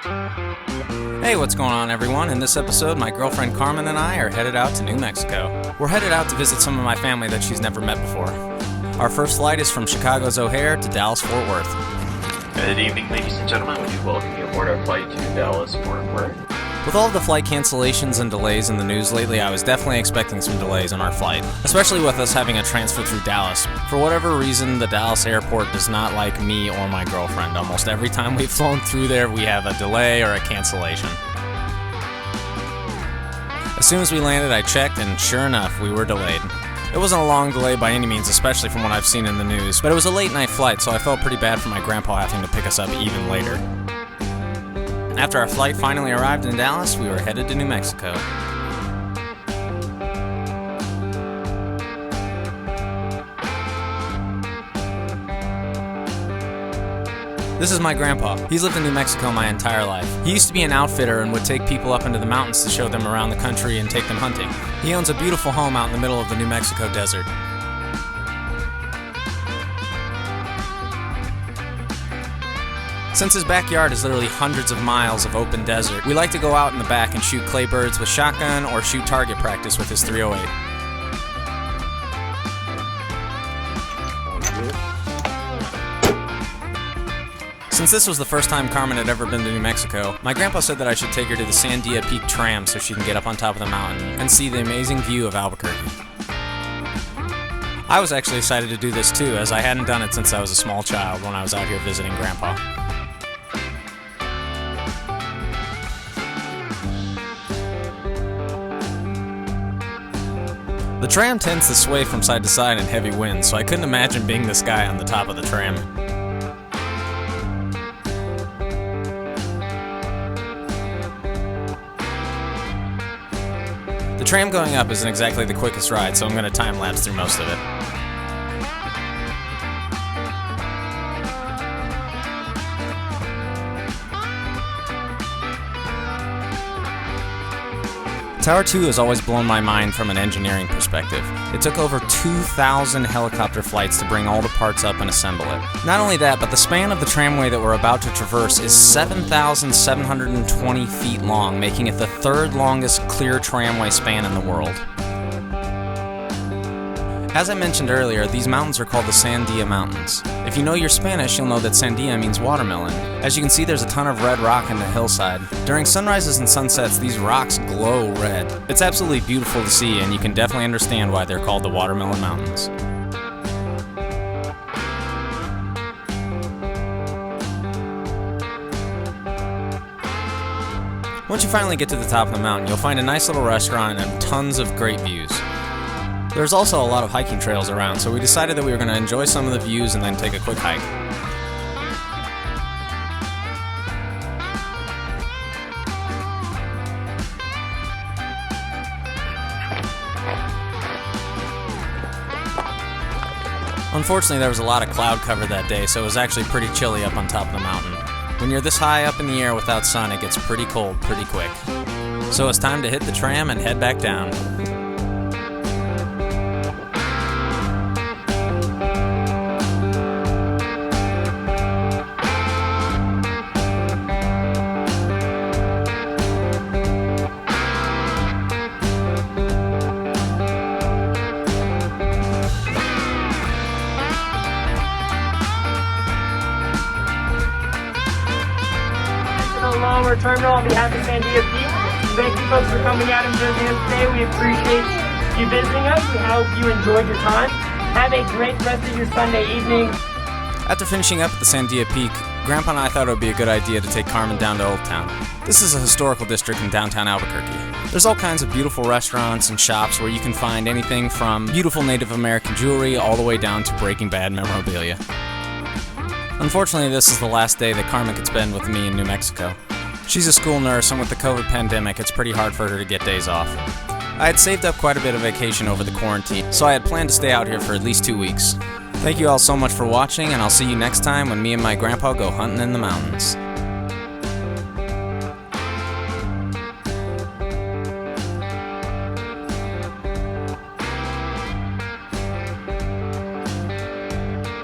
Hey, what's going on, everyone? In this episode, my girlfriend Carmen and I are headed out to New Mexico. We're headed out to visit some of my family that she's never met before. Our first flight is from Chicago's O'Hare to Dallas-Fort Worth. Good evening, ladies and gentlemen. We do welcome you aboard our flight to Dallas-Fort Worth. With all of the flight cancellations and delays in the news lately, I was definitely expecting some delays on our flight, especially with us having a transfer through Dallas. For whatever reason, the Dallas airport does not like me or my girlfriend. Almost every time we've flown through there, we have a delay or a cancellation. As soon as we landed, I checked, and sure enough, we were delayed. It wasn't a long delay by any means, especially from what I've seen in the news, but it was a late-night flight, so I felt pretty bad for my grandpa having to pick us up even later. After our flight finally arrived in Dallas, we were headed to New Mexico. This is my grandpa. He's lived in New Mexico my entire life. He used to be an outfitter and would take people up into the mountains to show them around the country and take them hunting. He owns a beautiful home out in the middle of the New Mexico desert. Since his backyard is literally hundreds of miles of open desert, we like to go out in the back and shoot clay birds with shotgun or shoot target practice with his .308. Since this was the first time Carmen had ever been to New Mexico, my grandpa said that I should take her to the Sandia Peak tram so she can get up on top of the mountain and see the amazing view of Albuquerque. I was actually excited to do this too, as I hadn't done it since I was a small child when I was out here visiting Grandpa. The tram tends to sway from side to side in heavy winds, so I couldn't imagine being this guy on the top of the tram. The tram going up isn't exactly the quickest ride, so I'm going to time-lapse through most of it. Tower 2 has always blown my mind from an engineering perspective. It took over 2,000 helicopter flights to bring all the parts up and assemble it. Not only that, but the span of the tramway that we're about to traverse is 7,720 feet long, making it the third longest clear tramway span in the world. As I mentioned earlier, these mountains are called the Sandia Mountains. If you know your Spanish, you'll know that Sandia means watermelon. As you can see, there's a ton of red rock in the hillside. During sunrises and sunsets, these rocks glow red. It's absolutely beautiful to see, and you can definitely understand why they're called the Watermelon Mountains. Once you finally get to the top of the mountain, you'll find a nice little restaurant and tons of great views. There's also a lot of hiking trails around, so we decided that we were going to enjoy some of the views and then take a quick hike. Unfortunately, there was a lot of cloud cover that day, so it was actually pretty chilly up on top of the mountain. When you're this high up in the air without sun, it gets pretty cold pretty quick. So it's time to hit the tram and head back down. Lower terminal on behalf of Sandia Peak. Thank you folks for coming out and visiting us today. We appreciate you visiting us. We hope you enjoyed your time. Have a great rest of your Sunday evening. After finishing up at the Sandia Peak, Grandpa and I thought it would be a good idea to take Carmen down to Old Town. This is a historical district in downtown Albuquerque. There's all kinds of beautiful restaurants and shops where you can find anything from beautiful Native American jewelry all the way down to Breaking Bad memorabilia. Unfortunately, this is the last day that Carmen could spend with me in New Mexico. She's a school nurse, and with the COVID pandemic, it's pretty hard for her to get days off. I had saved up quite a bit of vacation over the quarantine, so I had planned to stay out here for at least 2 weeks. Thank you all so much for watching, and I'll see you next time when me and my grandpa go hunting in the mountains.